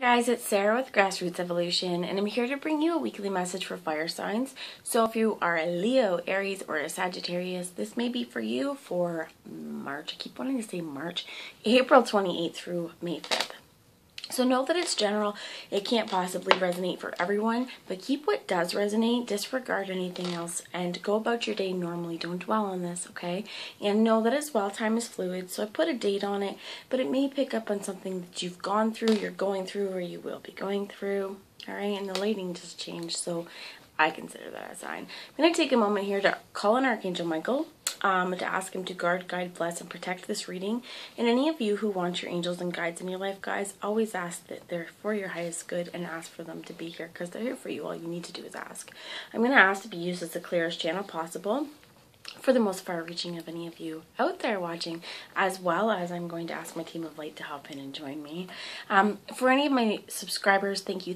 Guys, it's Sarah with Grassroots Evolution, and I'm here to bring you a weekly message for fire signs. So if you are a Leo, Aries, or a Sagittarius, this may be for you for March. I keep wanting to say March. April 28th through May 5th. So know that it's general. It can't possibly resonate for everyone, but keep what does resonate, disregard anything else, and go about your day normally. Don't dwell on this, okay? And know that as well, time is fluid, so I put a date on it, but it may pick up on something that you've gone through, you're going through, or you will be going through, all right? And the lighting just changed, so I consider that a sign. I'm going to take a moment here to call on Archangel Michael, to ask him to guard, guide, bless, and protect this reading. And any of you who want your angels and guides in your life, guys, always ask that they're for your highest good and ask for them to be here because they're here for you. All you need to do is ask. I'm going to ask to be used as the clearest channel possible for the most far-reaching of any of you out there watching, as well as I'm going to ask my team of light to hop in and join me. For any of my subscribers, thank you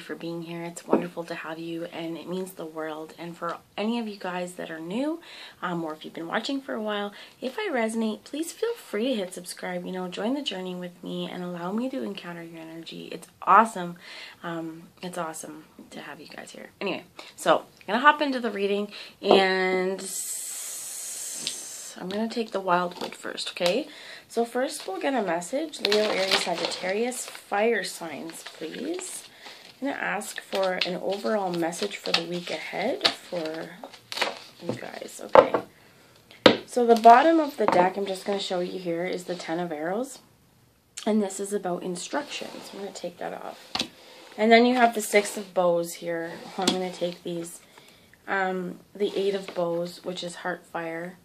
for being here. It's wonderful to have you, and it means the world. And for any of you guys that are new, or if you've been watching for a while, if I resonate, please feel free to hit subscribe. You know, join the journey with me and allow me to encounter your energy. It's awesome. It's awesome to have you guys here. Anyway, so I'm gonna hop into the reading, and I'm going to take the wildwood first, okay? So first we'll get a message. Leo, Aries, Sagittarius, fire signs, please. I'm going to ask for an overall message for the week ahead for you guys, okay? So the bottom of the deck, I'm just going to show you here, is the 10 of arrows. And this is about instructions. I'm going to take that off. And then you have the 6 of bows here. I'm going to take these. The 8 of bows, which is heart fire.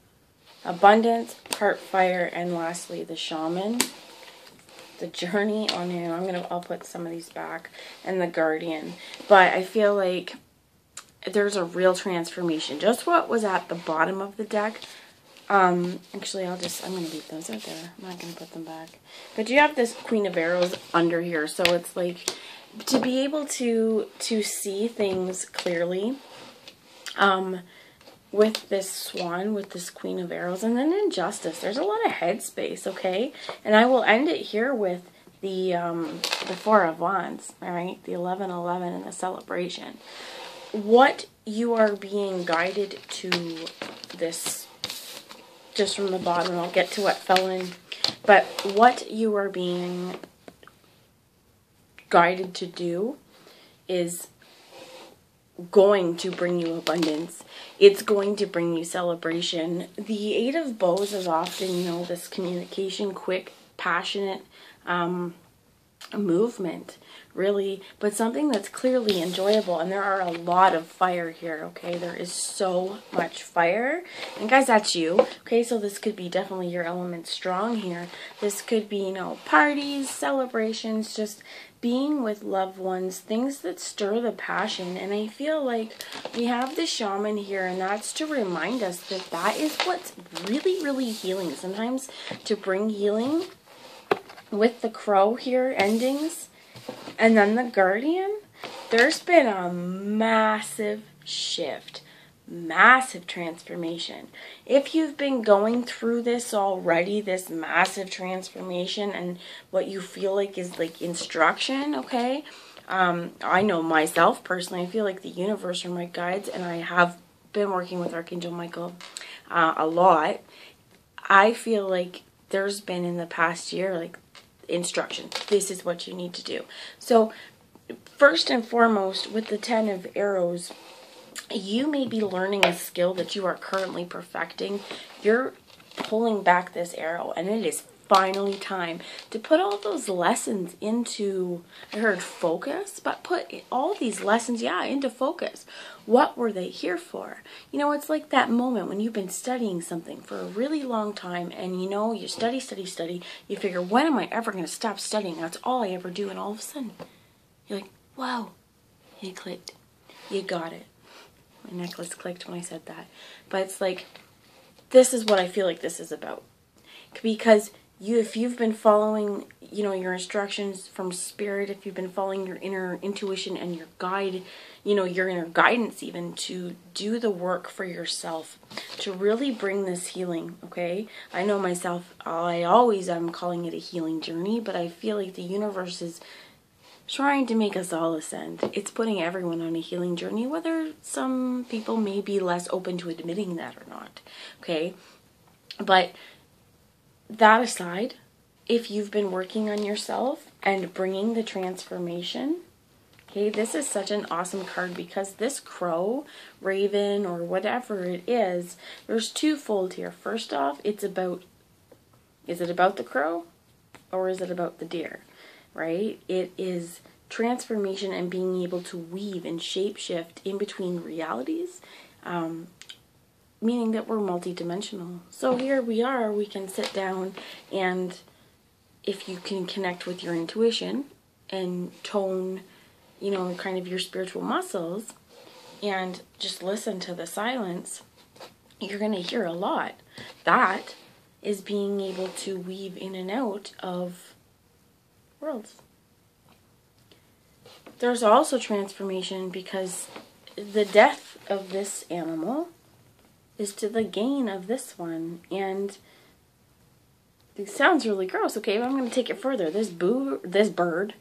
Abundance, heart fire, and lastly the shaman, the journey on him. I'll put some of these back, and the guardian. But I feel like there's a real transformation. Just what was at the bottom of the deck. Actually, I'm gonna leave those out there. I'm not gonna put them back. But you have this Queen of Arrows under here, so it's like to be able to see things clearly. With this swan, with this Queen of Arrows, and then in Justice, there's a lot of headspace, okay? And I will end it here with the 4 of Wands, all right? The 11-11 and the celebration. What you are being guided to this, just from the bottom, I'll get to what fell in, but what you are being guided to do is going to bring you abundance. It's going to bring you celebration. The 8 of bows is often, you know, this communication, quick, passionate movement, really, but something that's clearly enjoyable. And there are a lot of fire here, okay? There is so much fire. And guys, that's you, okay? So this could be definitely your element strong here. This could be, you know, parties, celebrations, just being with loved ones, things that stir the passion. And I feel like we have the shaman here, and that's to remind us that that is what's really, really healing. Sometimes to bring healing with the crow here, endings, and then the guardian, there's been a massive shift, massive transformation. If you've been going through this already, this massive transformation, and what you feel like is like instruction, okay? I know myself personally, I feel like the universe are my guides, and I have been working with Archangel Michael a lot. I feel like there's been in the past year, like, instruction. This is what you need to do. So first and foremost, with the 10 of arrows, you may be learning a skill that you are currently perfecting. You're pulling back this arrow, and it is finally time to put all those lessons into, I heard focus, but put all these lessons, yeah, into focus. What were they here for? You know, it's like that moment when you've been studying something for a really long time, and you know, you study, you figure, when am I ever going to stop studying? That's all I ever do, and all of a sudden, you're like, wow, it clicked. You got it. My necklace clicked when I said that. But it's like, this is what I feel like this is about. Because if you've been following, you know, your instructions from spirit, if you've been following your inner intuition and your guide, you know, your inner guidance even, to do the work for yourself, to really bring this healing, okay? I know myself, I'm calling it a healing journey, but I feel like the universe is trying to make us all ascend. It's putting everyone on a healing journey, whether some people may be less open to admitting that or not. Okay? But that aside, if you've been working on yourself and bringing the transformation, okay, this is such an awesome card because this crow, raven, or whatever it is, there's twofold here. First off, it's about, is it about the crow or is it about the deer, right? It is transformation and being able to weave and shape-shift in between realities, meaning that we're multidimensional. So here we are, we can sit down, and if you can connect with your intuition and tone, you know, kind of your spiritual muscles and just listen to the silence, you're going to hear a lot. That is being able to weave in and out of worlds. There's also transformation because the death of this animal is to the gain of this one. And it sounds really gross, okay, but I'm going to take it further. This bird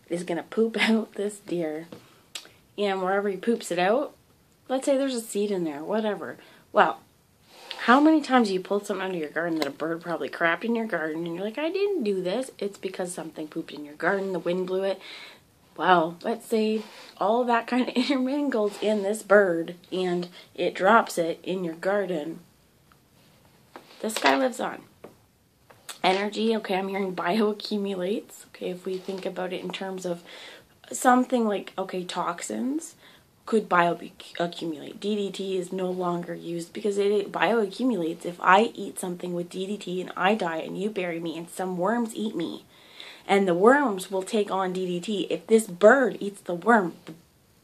is going to poop out this deer. And wherever he poops it out, let's say there's a seed in there, whatever. Well, how many times you pulled something out of your garden that a bird probably crapped in your garden and you're like, I didn't do this. It's because something pooped in your garden, the wind blew it. Well, let's say all of that kind of intermingles in this bird and it drops it in your garden. This guy lives on. Energy, okay, I'm hearing bioaccumulates. Okay, if we think about it in terms of something like, okay, toxins could bioaccumulate. DDT is no longer used because it bioaccumulates. If I eat something with DDT and I die and you bury me and some worms eat me, and the worms will take on DDT. If this bird eats the worm, the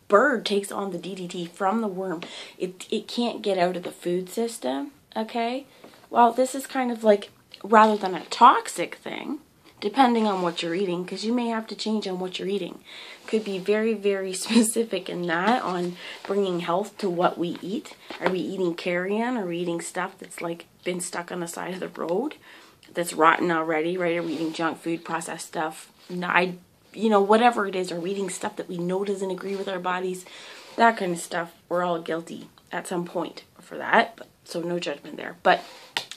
bird takes on the DDT from the worm. It can't get out of the food system, okay? Well, this is kind of like, rather than a toxic thing, depending on what you're eating, because you may have to change on what you're eating. Could be very, very specific in that, on bringing health to what we eat. Are we eating carrion? Are we eating stuff that's like been stuck on the side of the road? That's rotten already, right? Are we eating junk food, processed stuff? Whatever it is, are we eating stuff that we know doesn't agree with our bodies? That kind of stuff. We're all guilty at some point for that, so no judgment there. But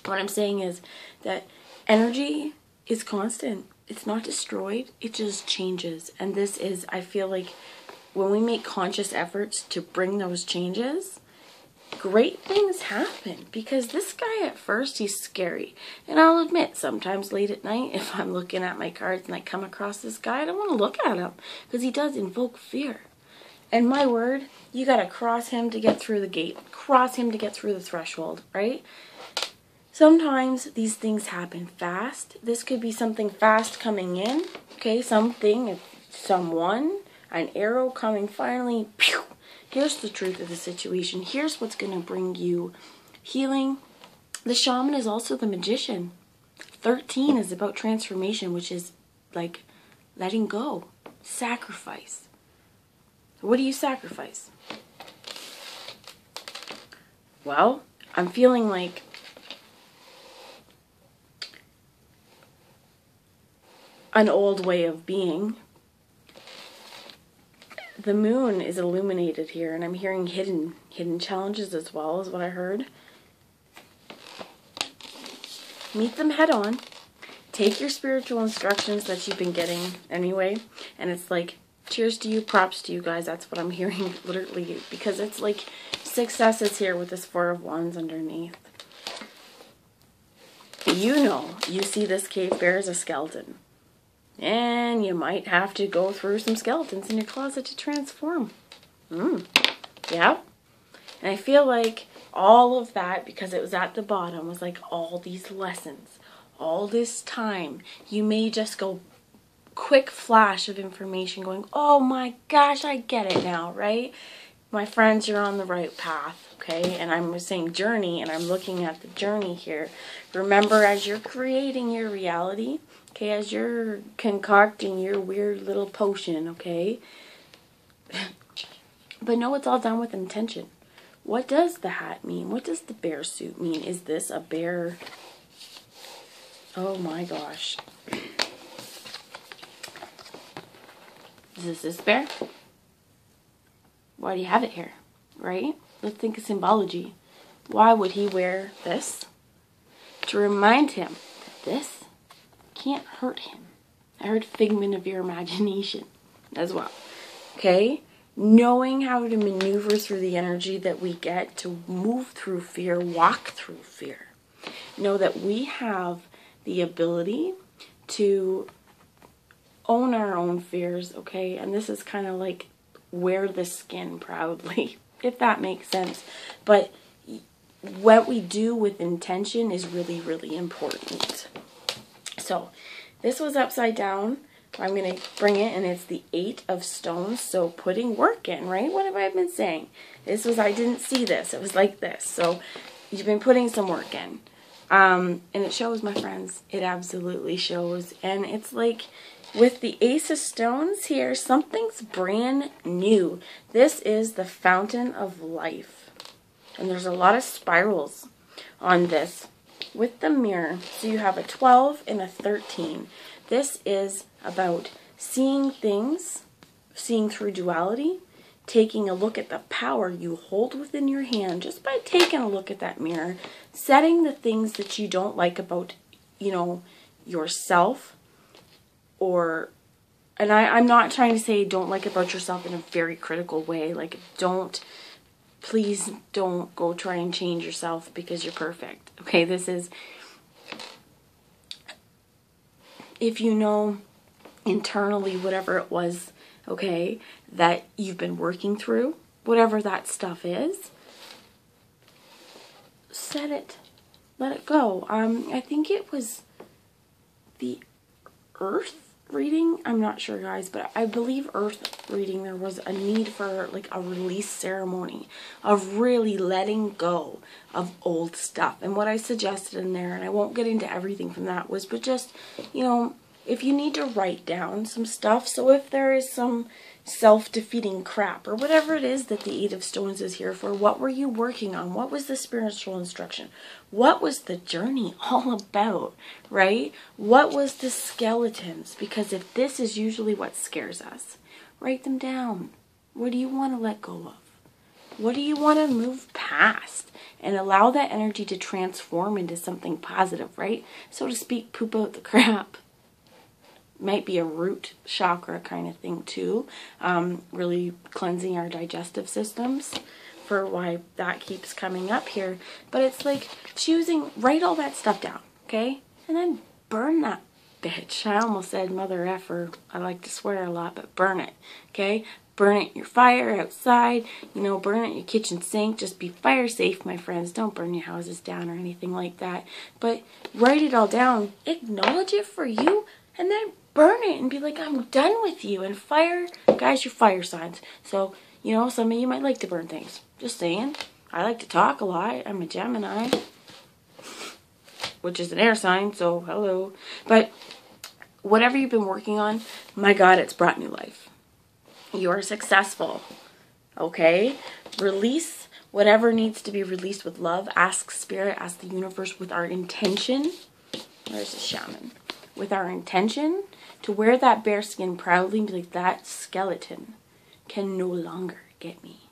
what I'm saying is that energy is constant. It's not destroyed. It just changes. And this is, I feel like, when we make conscious efforts to bring those changes, great things happen. Because this guy at first, he's scary. And I'll admit, sometimes late at night, if I'm looking at my cards and I come across this guy, I don't want to look at him. Because he does invoke fear. And my word, you got to cross him to get through the gate. Cross him to get through the threshold, right? Sometimes these things happen fast. This could be something fast coming in. Okay, someone, an arrow coming finally. Pew! Here's the truth of the situation. Here's what's going to bring you healing. The shaman is also the magician. 13 is about transformation, which is like letting go. Sacrifice. What do you sacrifice? Well, I'm feeling like an old way of being. The moon is illuminated here, and I'm hearing hidden challenges as well, is what I heard. Meet them head on. Take your spiritual instructions that you've been getting anyway, and it's like, cheers to you, props to you guys. That's what I'm hearing, literally, because it's like successes here with this 4 of Wands underneath. You see this cave bear as a skeleton. And you might have to go through some skeletons in your closet to transform. Yeah. And I feel like all of that, because it was at the bottom, was like all these lessons. All this time. You may just go quick flash of information going, oh my gosh, I get it now, right? My friends, you're on the right path, okay? And I'm saying journey, and I'm looking at the journey here. Remember, as you're creating your reality, okay, as you're concocting your weird little potion, okay? But no, it's all done with intention. What does the hat mean? What does the bear suit mean? Is this a bear? Oh my gosh. Is this bear? Why do you have it here? Right? Let's think of symbology. Why would he wear this? To remind him that this can't hurt him. I heard figment of your imagination as well. Okay? Knowing how to maneuver through the energy that we get to move through fear, walk through fear. Know that we have the ability to own our own fears, okay? And this is kind of like wear the skin proudly, if that makes sense. But what we do with intention is really, really important. So this was upside down. I'm going to bring it, and it's the 8 of stones. So putting work in, right? What have I been saying? I didn't see this. It was like this. So you've been putting some work in. And it shows, my friends. It absolutely shows. And it's like with the Ace of Stones here, something's brand new. This is the fountain of life. And there's a lot of spirals on this with the mirror. So you have a 12 and a 13. This is about seeing things, seeing through duality, taking a look at the power you hold within your hand just by taking a look at that mirror, setting the things that you don't like about, yourself, and I'm not trying to say don't like about yourself in a very critical way, like please don't go try and change yourself because you're perfect, okay? This is, if you know internally whatever it was, okay, that you've been working through, whatever that stuff is, set it, let it go. I think it was the Earth reading, I'm not sure, guys, but I believe Earth reading, there was a need for like a release ceremony of really letting go of old stuff. And what I suggested in there, and I won't get into everything from that, was but just, if you need to write down some stuff, so if there is some self-defeating crap or whatever it is that the 8 of Stones is here for, what were you working on? What was the spiritual instruction? What was the journey all about, right? What was the skeletons? Because if this is usually what scares us, write them down. What do you want to let go of? What do you want to move past? And allow that energy to transform into something positive, right? So to speak, poop out the crap. Might be a root chakra kind of thing too. Really cleansing our digestive systems for why that keeps coming up here. But it's like write all that stuff down, okay? And then burn that bitch. I almost said mother effer. I like to swear a lot, but burn it, okay? Burn it in your fire outside, burn it in your kitchen sink. Just be fire safe, my friends. Don't burn your houses down or anything like that. But write it all down. Acknowledge it for you, and then burn it and be like, I'm done with you. And fire, guys, you're fire signs. So, some of you might like to burn things. Just saying. I like to talk a lot. I'm a Gemini, which is an air sign, so hello. But whatever you've been working on, my God, it's brought new life. You're successful, okay? Release whatever needs to be released with love. Ask Spirit, ask the universe with our intention. Where's the shaman? With our intention to wear that bear skin proudly and be like, that skeleton can no longer get me.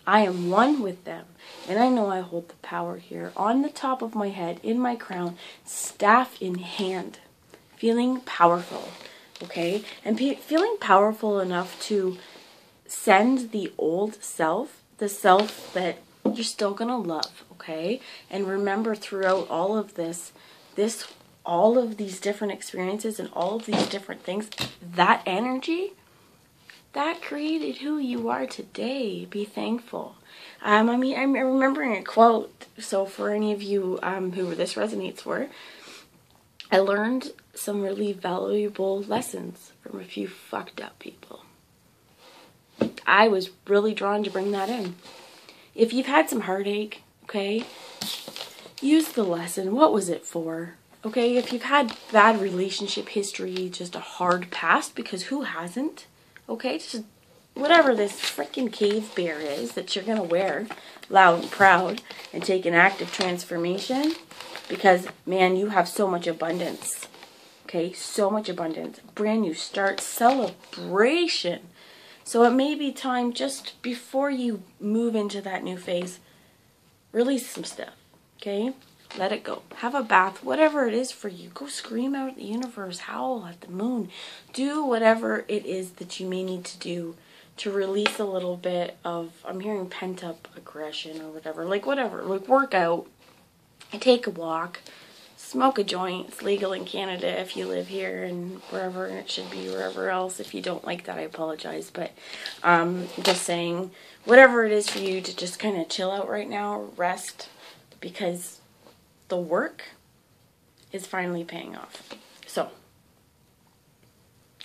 I am one with them, and I know I hold the power here on the top of my head, in my crown, staff in hand, feeling powerful, okay? And feeling powerful enough to send the old self, the self that you're still gonna love, okay? And remember, throughout all of this all of these different experiences and all of these different things, that energy, that created who you are today. Be thankful. I'm remembering a quote, so for any of you who this resonates for, I learned some really valuable lessons from a few fucked up people. I was really drawn to bring that in. If you've had some heartache, okay, use the lesson. What was it for? Okay, if you've had bad relationship history, just a hard past, because who hasn't? Okay, just whatever this freaking cave bear is that you're going to wear loud and proud and take an active transformation, because, man, you have so much abundance. Okay, so much abundance, brand new start, celebration. So it may be time just before you move into that new phase, release some stuff, okay? Let it go. Have a bath, whatever it is for you. Go scream out at the universe, howl at the moon. Do whatever it is that you may need to do to release a little bit of, I'm hearing pent up aggression or whatever. Like whatever, like work out, take a walk, smoke a joint. It's legal in Canada if you live here, and wherever, and it should be wherever else. If you don't like that, I apologize. But just saying, whatever it is for you to just kind of chill out right now, rest, because the work is finally paying off. So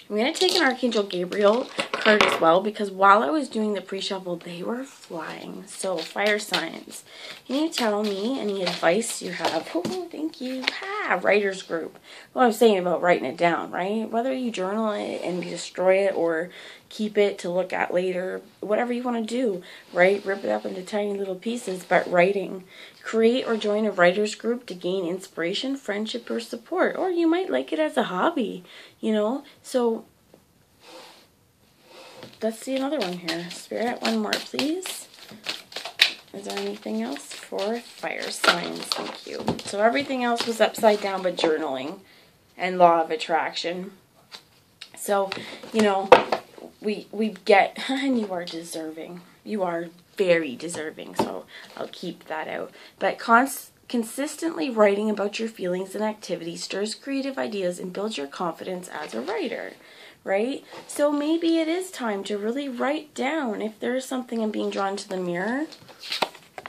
I'm going to take an Archangel Gabriel card as well, because while I was doing the pre-shuffle, they were flying. So, fire signs, can you tell me any advice you have? Oh, thank you. Writer's group. What I was saying about writing it down, right? Whether you journal it and destroy it or keep it to look at later, whatever you want to do, right? Rip it up into tiny little pieces, but writing. Create or join a writer's group to gain inspiration, friendship, or support. Or you might like it as a hobby, you know? So, let's see another one here. Spirit, one more, please. Is there anything else for fire signs? Thank you. So everything else was upside down but journaling and law of attraction. So, you know, we get, and you are deserving. You are very deserving, so I'll keep that out. But consistently writing about your feelings and activities stirs creative ideas and builds your confidence as a writer. Right? So maybe it is time to really write down if there's something I'm being drawn to the mirror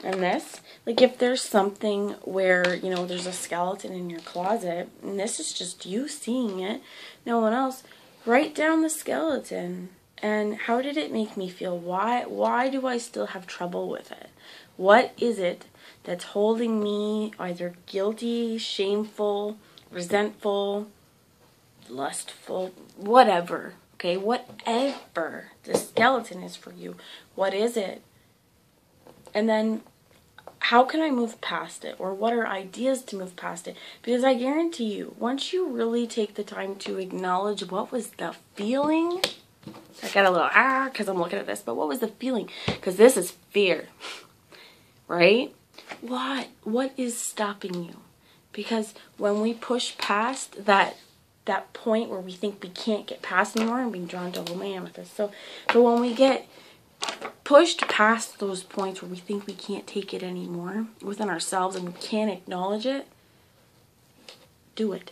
and this. Like if there's something where, you know, there's a skeleton in your closet and this is just you seeing it, no one else, write down the skeleton and how did it make me feel? Why do I still have trouble with it? What is it that's holding me either guilty, shameful, resentful, lustful, whatever, okay, whatever the skeleton is for you, what is it? And then how can I move past it, or what are ideas to move past it? Because I guarantee you, once you really take the time to acknowledge what was the feeling, I got a little because I'm looking at this, but what was the feeling? Because this is fear, right? What is stopping you? Because when we push past that point where we think we can't get past anymore, and being drawn to, oh man, with this. So, but when we get pushed past those points where we think we can't take it anymore within ourselves and we can't acknowledge it, do it.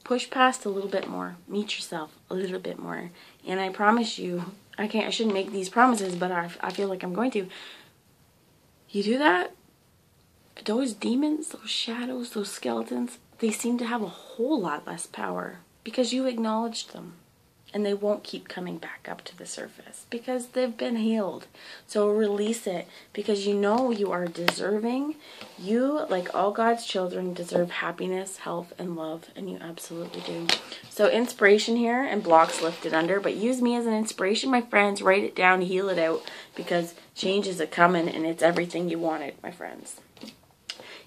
Push past a little bit more. Meet yourself a little bit more. And I promise you, I shouldn't make these promises, but I feel like I'm going to. You do that, those demons, those shadows, those skeletons, they seem to have a whole lot less power because you acknowledged them, and they won't keep coming back up to the surface because they've been healed. So release it, because you know you are deserving. You, like all God's children, deserve happiness, health, and love, and you absolutely do. So inspiration here and blocks lifted under, but use me as an inspiration, my friends. Write it down, heal it out, because change is a-coming, and it's everything you wanted, my friends.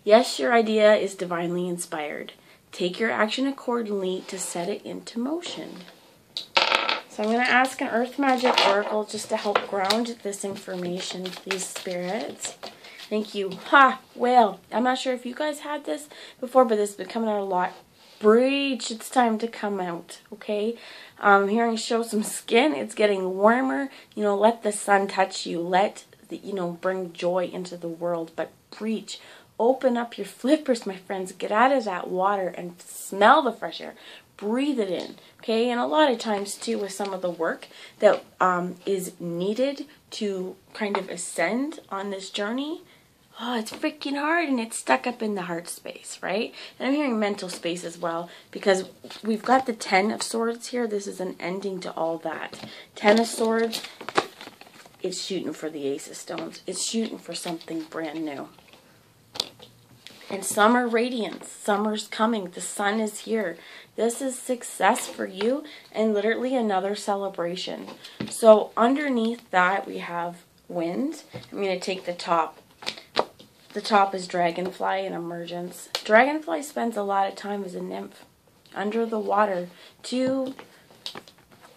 Yes, your idea is divinely inspired. Take your action accordingly to set it into motion. So I'm going to ask an Earth Magic Oracle just to help ground this information, please, spirits. Thank you. Whale. I'm not sure if you guys had this before, but this has been coming out a lot. Breach. It's time to come out, okay? Hearing show some skin. It's getting warmer. You know, let the sun touch you. Let, bring joy into the world. But breach. Open up your flippers, my friends. Get out of that water and smell the fresh air. Breathe it in, okay? And a lot of times, too, with some of the work that is needed to kind of ascend on this journey, it's freaking hard, and it's stuck up in the heart space, right? And I'm hearing mental space as well, because we've got the 10 of Swords here. This is an ending to all that. 10 of Swords, it's shooting for the Ace of Stones. It's shooting for something brand new. And summer radiance. Summer's coming. The sun is here. This is success for you, and literally another celebration. So underneath that we have wind. I'm going to take the top. The top is dragonfly and emergence. Dragonfly spends a lot of time as a nymph. under the water. 2,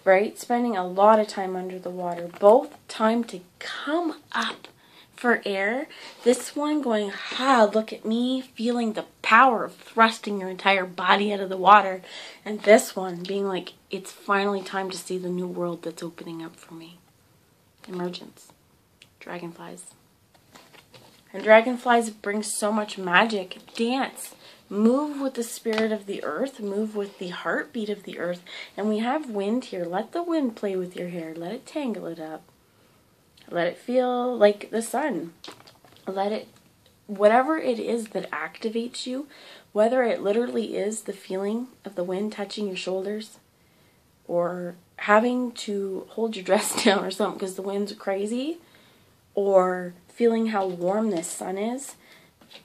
right? Spending a lot of time under the water. Both time to come up for air. This one going, look at me, feeling the power of thrusting your entire body out of the water. And this one being like, it's finally time to see the new world that's opening up for me. Emergence. Dragonflies. And dragonflies bring so much magic. Dance. Move with the spirit of the earth. Move with the heartbeat of the earth. And we have wind here. Let the wind play with your hair. Let it tangle it up. Let it feel like the sun. Let it, whatever it is that activates you, whether it literally is the feeling of the wind touching your shoulders or having to hold your dress down or something because the wind's crazy, or feeling how warm this sun is,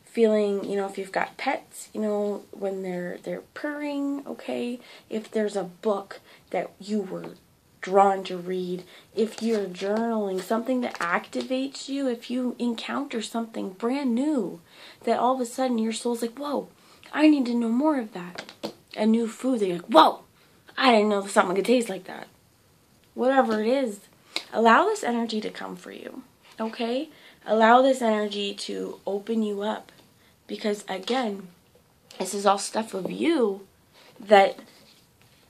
feeling, you know, if you've got pets, you know, when they're purring, okay, if there's a book that you were drawn to read, if you're journaling, something that activates you, if you encounter something brand new that all of a sudden your soul's like, whoa, I need to know more of that. A new food that you're like, whoa, I didn't know something could taste like that. Whatever it is, allow this energy to come for you, okay? Allow this energy to open you up, because again, this is all stuff of you that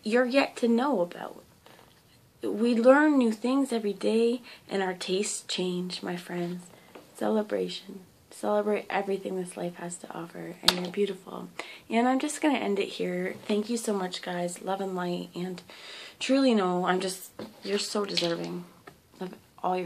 you're yet to know about. We learn new things every day, and our tastes change, my friends. Celebration. Celebrate everything this life has to offer, and you're beautiful. And I'm just going to end it here. Thank you so much, guys. Love and light, and truly know you're so deserving of all your